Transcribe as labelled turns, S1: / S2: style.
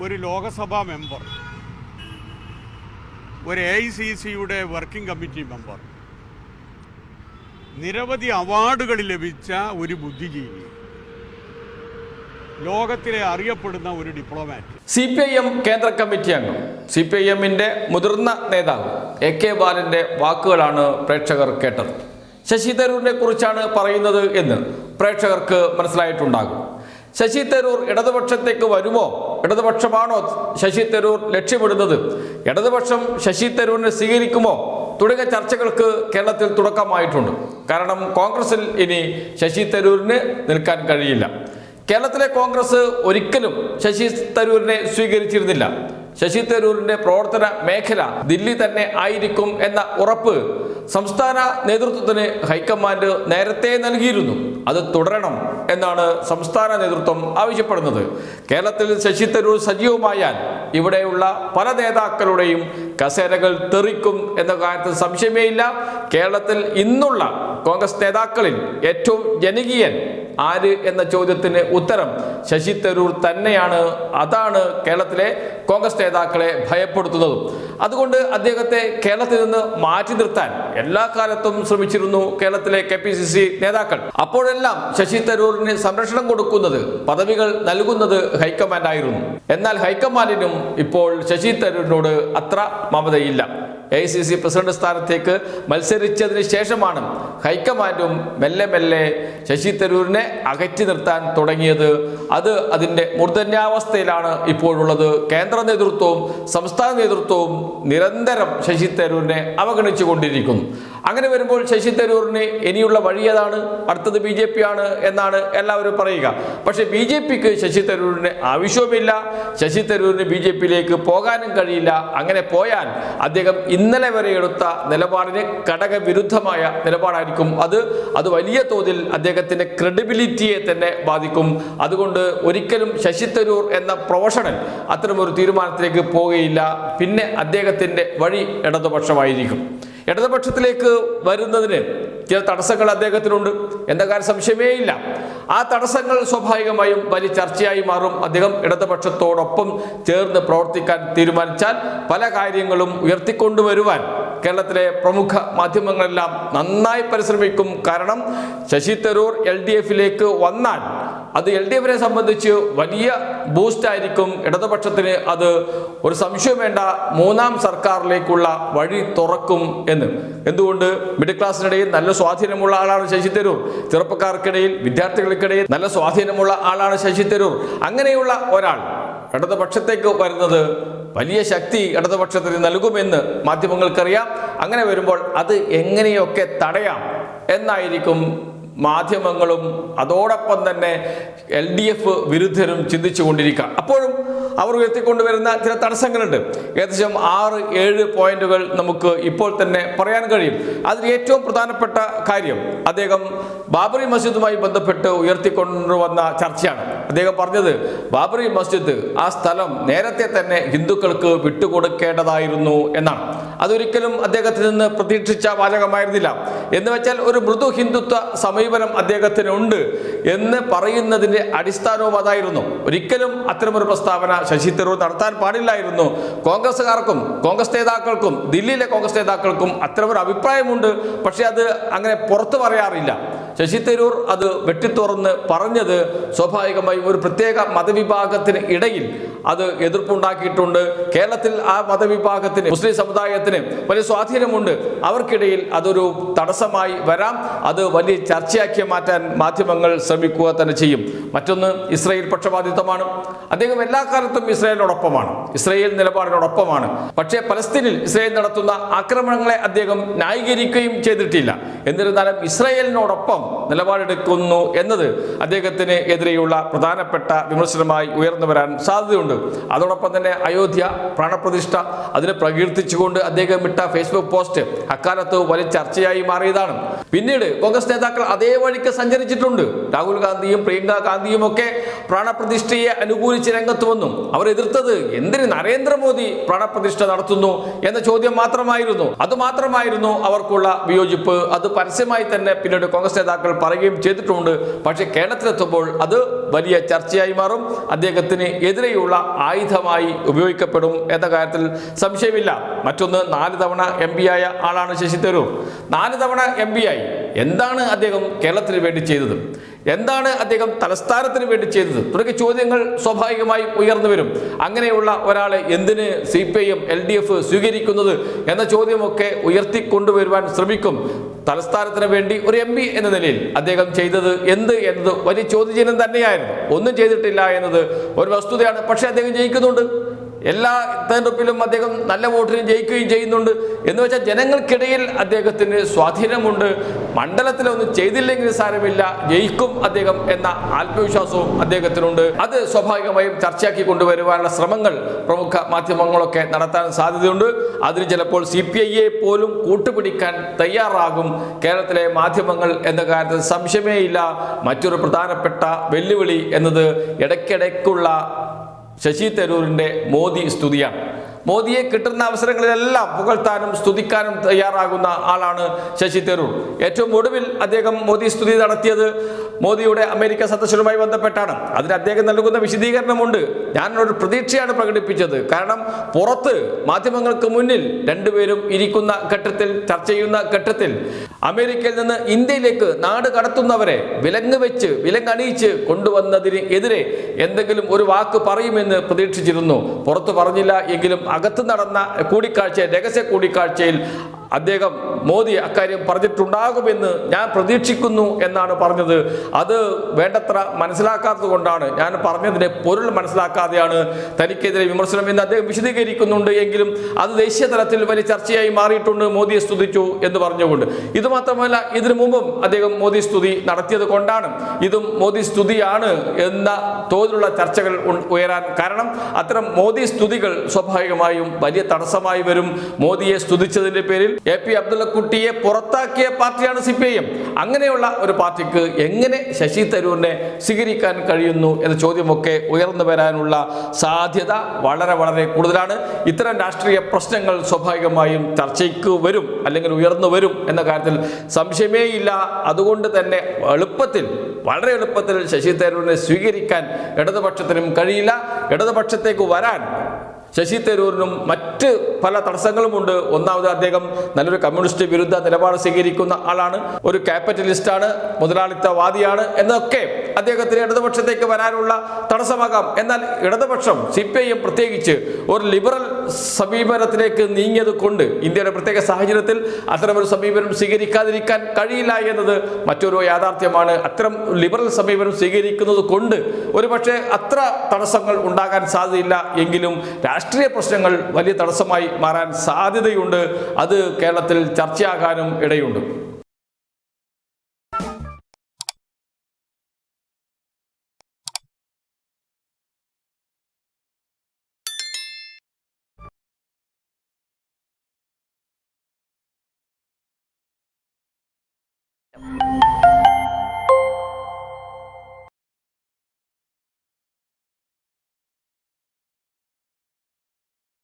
S1: ഒരു ലോകസഭാ മെമ്പർ, ഒരു AICCയുടെ working committee member, നിരവധി അവാർഡുകൾ ലഭിച്ച ഒരു ബുദ്ധിജീവി, ലോകത്തിലെ അറിയപ്പെടുന്ന ഒരു ഡിപ്ലോമാറ്റ്.
S2: CPIM കേന്ദ്ര കമ്മിറ്റി അംഗം, CPIMന്റെ മുതിർന്ന നേതാവ് AK ബാലന്റെ വാക്കുകളാണ് പ്രേക്ഷകർ കേട്ടത്. ശശി തരൂരിനെ കുറിച്ചാണ് പറയുന്നത് എന്ന് പ്രേക്ഷകർക്ക് മനസ്സിലായിട്ടുണ്ടാകും. ശശി തരൂർ ഇടതുപക്ഷത്തേക്ക് വരുമോ, ഇടതുപക്ഷമാണോ ശശി തരൂർ ലക്ഷ്യമിടുന്നത്, ഇടതുപക്ഷം ശശി തരൂരിനെ സ്വീകരിക്കുമോ തുടങ്ങിയ ചർച്ചകൾക്ക് കേരളത്തിൽ തുടക്കമായിട്ടുണ്ട്. കാരണം കോൺഗ്രസിൽ ഇനി ശശി തരൂരിന് നിൽക്കാൻ കഴിയില്ല. കേരളത്തിലെ കോൺഗ്രസ് ഒരിക്കലും ശശി തരൂരിനെ സ്വീകരിച്ചിരുന്നില്ല. ശശി തരൂരിന്റെ പ്രവർത്തന മേഖല ദില്ലി തന്നെ ആയിരിക്കും എന്ന ഉറപ്പ് സംസ്ഥാന നേതൃത്വത്തിന് ഹൈക്കമാൻഡ് നേരത്തെ നൽകിയിരുന്നു. അത് തുടരണം എന്നാണ് സംസ്ഥാന നേതൃത്വം ആവശ്യപ്പെടുന്നത്. കേരളത്തിൽ ശശി തരൂർ സജീവമായാൽ ഇവിടെയുള്ള പല നേതാക്കളുടെയും കസേരകൾ തെറിക്കും എന്ന കാര്യത്തിൽ സംശയമേ ഇല്ല. കേരളത്തിൽ ഇന്നുള്ള കോൺഗ്രസ് നേതാക്കളിൽ ഏറ്റവും ജനകീയൻ ആര് എന്ന ചോദ്യത്തിന് ഉത്തരം ശശി തരൂർ തന്നെയാണ്. അതാണ് കേരളത്തിലെ കോൺഗ്രസ് നേതാക്കളെ ഭയപ്പെടുത്തുന്നതും. അതുകൊണ്ട് അദ്ദേഹത്തെ കേരളത്തിൽ നിന്ന് മാറ്റി നിർത്താൻ എല്ലാ കാലത്തും ശ്രമിച്ചിരുന്നു കേരളത്തിലെ KPCC നേതാക്കൾ. അപ്പോഴെല്ലാം ശശി തരൂരിന് സംരക്ഷണം കൊടുക്കുന്നത്, പദവികൾ നൽകുന്നത് ഹൈക്കമാൻഡ് ആയിരുന്നു. എന്നാൽ ഹൈക്കമാൻഡിനും ഇപ്പോൾ ശശി തരൂരിനോട് അത്ര മമതയില്ല. AICC പ്രസിഡന്റ് സ്ഥാനത്തേക്ക് മത്സരിച്ചതിന് ശേഷമാണ് ഹൈക്കമാൻഡും മെല്ലെ മെല്ലെ ശശി തരൂരിനെ അകറ്റി നിർത്താൻ തുടങ്ങിയത്. അത് അതിൻ്റെ മൂർധന്യാവസ്ഥയിലാണ് ഇപ്പോഴുള്ളത്. കേന്ദ്ര നേതൃത്വവും സംസ്ഥാന നേതൃത്വവും നിരന്തരം ശശി തരൂരിനെ അവഗണിച്ചു കൊണ്ടിരിക്കുന്നു. അങ്ങനെ വരുമ്പോൾ ശശി തരൂരിന് ഇനിയുള്ള വഴി ഏതാണ്? അടുത്തത് BJP ആണ് എന്നാണ് എല്ലാവരും പറയുക. പക്ഷേ BJPക്ക് ശശി തരൂരിന് ആവശ്യവുമില്ല. ശശി തരൂരിന് BJPയിലേക്ക് പോകാനും കഴിയില്ല. അങ്ങനെ പോയാൽ അദ്ദേഹം ഇന്നലെ വരെ എടുത്ത നിലപാടിന് ഘടകവിരുദ്ധമായ നിലപാടായിരിക്കും. അത് വലിയ തോതിൽ അദ്ദേഹത്തിന്റെ ക്രെഡിബിലിറ്റിയെ തന്നെ ബാധിക്കും. അതുകൊണ്ട് ഒരിക്കലും ശശി തരൂർ എന്ന പ്രൊഫഷണൽ അത്തരമൊരു തീരുമാനത്തിലേക്ക് പോവുകയില്ല. പിന്നെ അദ്ദേഹത്തിന്റെ വഴി ഇടതുപക്ഷമായിരിക്കും. ഇടതുപക്ഷത്തിലേക്ക് വരുന്നതിന് ചില തടസ്സങ്ങൾ അദ്ദേഹത്തിനുണ്ട് എന്ന കാര്യം സംശയമേ ഇല്ല. ആ തടസ്സങ്ങൾ സ്വാഭാവികമായും വലിയ ചർച്ചയായി മാറും. അദ്ദേഹം ഇടതുപക്ഷത്തോടൊപ്പം ചേർന്ന് പ്രവർത്തിക്കാൻ തീരുമാനിച്ചാൽ പല കാര്യങ്ങളും ഉയർത്തിക്കൊണ്ടുവരുവാൻ കേരളത്തിലെ പ്രമുഖ മാധ്യമങ്ങളെല്ലാം നന്നായി പരിശ്രമിക്കും. കാരണം ശശി തരൂർ LDFിലേക്ക് വന്നാൽ അത് LDFിനെ സംബന്ധിച്ച് വലിയ ബൂസ്റ്റ് ആയിരിക്കും. ഇടതുപക്ഷത്തിന് അത് ഒരു സംശയം വേണ്ട, മൂന്നാം സർക്കാരിലേക്കുള്ള വഴി തുറക്കും എന്ന്. എന്തുകൊണ്ട്? മിഡിൽ ക്ലാസ്സിനിടയിൽ നല്ല സ്വാധീനമുള്ള ആളാണ് ശശി തരൂർ. ചെറുപ്പക്കാർക്കിടയിൽ, വിദ്യാർത്ഥികൾക്കിടയിൽ നല്ല സ്വാധീനമുള്ള ആളാണ് ശശി തരൂർ. അങ്ങനെയുള്ള ഒരാൾ ഇടതുപക്ഷത്തേക്ക് വരുന്നത് വലിയ ശക്തി ഇടതുപക്ഷത്തിന് നൽകുമെന്ന് മാധ്യമങ്ങൾക്കറിയാം. അങ്ങനെ വരുമ്പോൾ അത് എങ്ങനെയൊക്കെ തടയാം എന്നായിരിക്കും മാധ്യമങ്ങളും അതോടൊപ്പം തന്നെ LDF വിരുദ്ധരും ചിന്തിച്ചു കൊണ്ടിരിക്കുക. അപ്പോഴും അവർ ഉയർത്തിക്കൊണ്ടുവരുന്ന ചില തടസ്സങ്ങളുണ്ട്. ഏകദേശം 6-7 പോയിന്റുകൾ നമുക്ക് ഇപ്പോൾ തന്നെ പറയാൻ കഴിയും. അതിൽ ഏറ്റവും പ്രധാനപ്പെട്ട കാര്യം അദ്ദേഹം ബാബറി മസ്ജിദുമായി ബന്ധപ്പെട്ട് ഉയർത്തിക്കൊണ്ടുവന്ന ചർച്ചയാണ്. അദ്ദേഹം പറഞ്ഞത് ബാബറി മസ്ജിദ്, ആ സ്ഥലം നേരത്തെ തന്നെ ഹിന്ദുക്കൾക്ക് വിട്ടുകൊടുക്കേണ്ടതായിരുന്നു എന്നാണ്. അതൊരിക്കലും അദ്ദേഹത്തിൽ നിന്ന് പ്രതീക്ഷിച്ച വാചകമായിരുന്നില്ല. എന്ന് വെച്ചാൽ ഒരു മൃദു ഹിന്ദുത്വ സമീപനം അദ്ദേഹത്തിനുണ്ട് എന്ന് പറയുന്നതിന്റെ അടിസ്ഥാനവും അതായിരുന്നു. ഒരിക്കലും അത്തരമൊരു പ്രസ്താവന ശശി തരൂർ നടത്താൻ പാടില്ലായിരുന്നു. കോൺഗ്രസ്സുകാർക്കും കോൺഗ്രസ് നേതാക്കൾക്കും ദില്ലിയിലെ കോൺഗ്രസ് നേതാക്കൾക്കും അത്തരമൊരു അഭിപ്രായമുണ്ട്. പക്ഷെ അത് അങ്ങനെ പുറത്തു പറയാറില്ല. ശശി തരൂർ അത് വെട്ടിത്തുറന്ന് പറഞ്ഞത് സ്വാഭാവികമായും ഒരു പ്രത്യേക മതവിഭാഗത്തിന് ഇടയിൽ അത് എതിർപ്പുണ്ടാക്കിയിട്ടുണ്ട്. കേരളത്തിൽ ആ മതവിഭാഗത്തിന്, മുസ്ലിം സമുദായത്തിന് വലിയ സ്വാധീനമുണ്ട്. അവർക്കിടയിൽ അതൊരു തടസ്സമായി വരാം. അത് വലിയ ചർച്ചയാക്കി മാറ്റാൻ മാധ്യമങ്ങൾ ശ്രമിക്കുക തന്നെ ചെയ്യും. മറ്റൊന്ന്, ഇസ്രായേൽ പക്ഷപാതിത്വമാണ്. അദ്ദേഹം എല്ലാ കാലത്തും ഇസ്രായേലിനോടൊപ്പമാണ്, ഇസ്രായേൽ നിലപാടിനോടൊപ്പമാണ്. പക്ഷേ പലസ്തീനിൽ ഇസ്രായേൽ നടത്തുന്ന ആക്രമണങ്ങളെ അദ്ദേഹം ന്യായീകരിക്കുകയും ചെയ്തിട്ടില്ല. എന്നിരുന്നാലും ഇസ്രായേലിനോടൊപ്പം നിലപാടെടുക്കുന്നു എന്നത് അദ്ദേഹത്തിന് എതിരെയുള്ള പ്രധാനപ്പെട്ട വിമർശനമായി ഉയർന്നു വരാൻ സാധ്യതയുണ്ട്. അതോടൊപ്പം തന്നെ അയോധ്യ പ്രാണപ്രതിഷ്ഠ അതിനെ പ്രകീർത്തിച്ചുകൊണ്ട് അദ്ദേഹം ഇട്ട ഫേസ്ബുക്ക് പോസ്റ്റ് അക്കാലത്ത് വലിയ ചർച്ചയായി മാറിയതാണ്. പിന്നീട് കോൺഗ്രസ് നേതാക്കൾ അതേ വഴിക്ക് സഞ്ചരിച്ചിട്ടുണ്ട്. രാഹുൽ ഗാന്ധിയും പ്രിയങ്ക ഗാന്ധിയും ഒക്കെ പ്രാണപ്രതിഷ്ഠയെ അനുകൂലിച്ച് രംഗത്ത് വന്നു. അവർ എതിർത്തത് എന്തിന് നരേന്ദ്രമോദി പ്രാണപ്രതിഷ്ഠ നടത്തുന്നു എന്ന ചോദ്യം മാത്രമായിരുന്നു. അതുമാത്രമായിരുന്നു അവർക്കുള്ള വിയോജിപ്പ്. അത് പരസ്യമായി തന്നെ പിന്നീട് കോൺഗ്രസ് നേതാക്കൾ നേതാക്കൾ പറയുകയും ചെയ്തിട്ടുണ്ട്. പക്ഷേ കേരളത്തിലെത്തുമ്പോൾ അത് വലിയ ചർച്ചയായി മാറും, അദ്ദേഹത്തിന് എതിരെയുള്ള ആയുധമായി ഉപയോഗിക്കപ്പെടും എന്ന കാര്യത്തിൽ സംശയമില്ല. മറ്റൊന്ന്, 4 തവണ MP ആയ ആളാണ് ശശി തരൂർ. 4 തവണ MP ആയി. എന്താണ് അദ്ദേഹം കേരളത്തിന് വേണ്ടി ചെയ്തത്? എന്താണ് അദ്ദേഹം തലസ്ഥാനത്തിന് വേണ്ടി ചെയ്തത്? തുടങ്ങിയ ചോദ്യങ്ങൾ സ്വാഭാവികമായും ഉയർന്നു വരും. അങ്ങനെയുള്ള ഒരാളെ എന്തിന് CPIM LDF സ്വീകരിക്കുന്നത് എന്ന ചോദ്യമൊക്കെ ഉയർത്തിക്കൊണ്ടുവരുവാൻ ശ്രമിക്കും. തലസ്ഥാനത്തിന് വേണ്ടി ഒരു MP എന്ന നിലയിൽ അദ്ദേഹം ചെയ്തത് എന്ത് എന്നത് വലിയ ചോദ്യചിഹ്നം തന്നെയായിരുന്നു. ഒന്നും ചെയ്തിട്ടില്ല എന്നത് ഒരു വസ്തുതയാണ്. പക്ഷേ അദ്ദേഹം ജയിക്കുന്നുണ്ട്. എല്ലാ തെരഞ്ഞെടുപ്പിലും അദ്ദേഹം നല്ല വോട്ടിന് ജയിക്കുകയും ചെയ്യുന്നുണ്ട്. എന്ന് വെച്ചാൽ ജനങ്ങൾക്കിടയിൽ അദ്ദേഹത്തിന് സ്വാധീനമുണ്ട്. മണ്ഡലത്തിലൊന്നും ചെയ്തില്ലെങ്കിൽ സാരമില്ല, ജയിക്കും അദ്ദേഹം എന്ന ആത്മവിശ്വാസവും അദ്ദേഹത്തിനുണ്ട്. അത് സ്വാഭാവികമായും ചർച്ചയാക്കി കൊണ്ടുവരുവാനുള്ള ശ്രമങ്ങൾ പ്രമുഖ മാധ്യമങ്ങളൊക്കെ നടത്താൻ സാധ്യതയുണ്ട്. അതിന് ചിലപ്പോൾ CPI പോലും കൂട്ടുപിടിക്കാൻ തയ്യാറാകും കേരളത്തിലെ മാധ്യമങ്ങൾ എന്ന കാര്യത്തിൽ സംശയമേ ഇല്ല. മറ്റൊരു പ്രധാനപ്പെട്ട വെല്ലുവിളി എന്നത് ഇടയ്ക്കിടയ്ക്കുള്ള ശശി തരൂരിൻ്റെ മോദി സ്തുതിയാണ്. മോദിയെ കിട്ടുന്ന അവസരങ്ങളിലെല്ലാം പുകഴ്ത്താനും സ്തുതിക്കാനും തയ്യാറാകുന്ന ആളാണ് ശശി തരൂർ. ഏറ്റവും ഒടുവിൽ അദ്ദേഹം മോദി സ്തുതി നടത്തിയത് മോദിയുടെ അമേരിക്ക സന്ദർശനവുമായി ബന്ധപ്പെട്ടാണ്. അതിന് അദ്ദേഹം നൽകുന്ന വിശദീകരണമുണ്ട്. ഞാനൊരു പ്രതീക്ഷയാണ് പ്രകടിപ്പിച്ചത്. കാരണം പുറത്ത് മാധ്യമങ്ങൾക്ക് മുന്നിൽ രണ്ടുപേരും ഇരിക്കുന്ന ഘട്ടത്തിൽ, ചർച്ച ചെയ്യുന്ന ഘട്ടത്തിൽ അമേരിക്കയിൽ നിന്ന് ഇന്ത്യയിലേക്ക് നാട് കടത്തുന്നവരെ വിലങ്ങണിയിച്ച് കൊണ്ടുവന്നതിന് എതിരെ എന്തെങ്കിലും ഒരു വാക്ക് പറയുമെന്ന് പ്രതീക്ഷിച്ചിരുന്നു. പുറത്തു പറഞ്ഞില്ല എങ്കിലും അകത്ത് നടന്ന രഹസ്യ കൂടിക്കാഴ്ചയിൽ അദ്ദേഹം മോദി അക്കാര്യം പറഞ്ഞിട്ടുണ്ടാകുമെന്ന് ഞാൻ പ്രതീക്ഷിക്കുന്നു എന്നാണ് പറഞ്ഞത്. അത് വേണ്ടത്ര മനസ്സിലാക്കാത്തത് കൊണ്ടാണ്, ഞാൻ പറഞ്ഞതിന്റെ പൊരുൾ മനസ്സിലാക്കാതെയാണ് തനിക്കെതിരെ വിമർശനം എന്ന് അദ്ദേഹം വിശദീകരിക്കുന്നുണ്ട്. എങ്കിലും അത് ദേശീയ തലത്തിൽ വലിയ ചർച്ചയായി മാറിയിട്ടുണ്ട്. മോദിയെ സ്തുതിച്ചു എന്ന് പറഞ്ഞുകൊണ്ട്. ഇത് മാത്രമല്ല, ഇതിനു മുമ്പും അദ്ദേഹം മോദി സ്തുതി നടത്തിയത് കൊണ്ടാണ് ഇതും മോദി സ്തുതിയാണ് എന്ന തോതിലുള്ള ചർച്ചകൾ ഉയരാൻ കാരണം. അത്തരം മോദി സ്തുതികൾ സ്വാഭാവികമായും വലിയ തടസ്സമായി വരും. മോദിയെ സ്തുതിച്ചതിന്റെ പേരിൽ AP അബ്ദുള്ളക്കുട്ടിയെ പുറത്താക്കിയ പാർട്ടിയാണ് CPIM. അങ്ങനെയുള്ള ഒരു പാർട്ടിക്ക് എങ്ങനെ ശശി തരൂരിനെ സ്വീകരിക്കാൻ കഴിയുന്നു എന്ന ചോദ്യമൊക്കെ ഉയർന്നു വരാനുള്ള സാധ്യത വളരെ വളരെ കൂടുതലാണ്. ഇത്തരം രാഷ്ട്രീയ പ്രശ്നങ്ങൾ സ്വാഭാവികമായും ചർച്ചയ്ക്ക് വരും, അല്ലെങ്കിൽ ഉയർന്നു വരും എന്ന കാര്യത്തിൽ സംശയമേ ഇല്ല. അതുകൊണ്ട് തന്നെ വളരെ എളുപ്പത്തിൽ ശശി തരൂരിനെ സ്വീകരിക്കാൻ ഇടതുപക്ഷത്തിനും കഴിയില്ല. ഇടതുപക്ഷത്തേക്ക് വരാൻ ശശി തരൂരിനും മറ്റ് പല തടസ്സങ്ങളുമുണ്ട്. ഒന്നാമത്, അദ്ദേഹം നല്ലൊരു കമ്മ്യൂണിസ്റ്റ് വിരുദ്ധ നിലപാട് സ്വീകരിക്കുന്ന ആളാണ്, ഒരു ക്യാപിറ്റലിസ്റ്റാണ്, മുതലാളിത്തവാദിയാണ് എന്നൊക്കെ അദ്ദേഹത്തിന് ഇടതുപക്ഷത്തേക്ക് വരാനുള്ള തടസ്സമാകാം. എന്നാൽ ഇടതുപക്ഷം, CPIM പ്രത്യേകിച്ച് ഒരു ലിബറൽ സമീപനത്തിലേക്ക് നീങ്ങിയത് കൊണ്ട് ഇന്ത്യയുടെ പ്രത്യേക സാഹചര്യത്തിൽ അത്തരമൊരു സമീപനം സ്വീകരിക്കാതിരിക്കാൻ കഴിയില്ല എന്നത് മറ്റൊരു യാഥാർത്ഥ്യമാണ്. അത്തരം ലിബറൽ സമീപനം സ്വീകരിക്കുന്നത് കൊണ്ട് ഒരുപക്ഷെ അത്ര തടസ്സങ്ങൾ ഉണ്ടാകാൻ സാധ്യതയില്ല. എങ്കിലും രാഷ്ട്രീയ പ്രശ്നങ്ങൾ വലിയ തടസ്സമായി മാറാൻ സാധ്യതയുണ്ട്. അത് കേരളത്തിൽ ചർച്ചയാകാനും ഇടയുണ്ട്.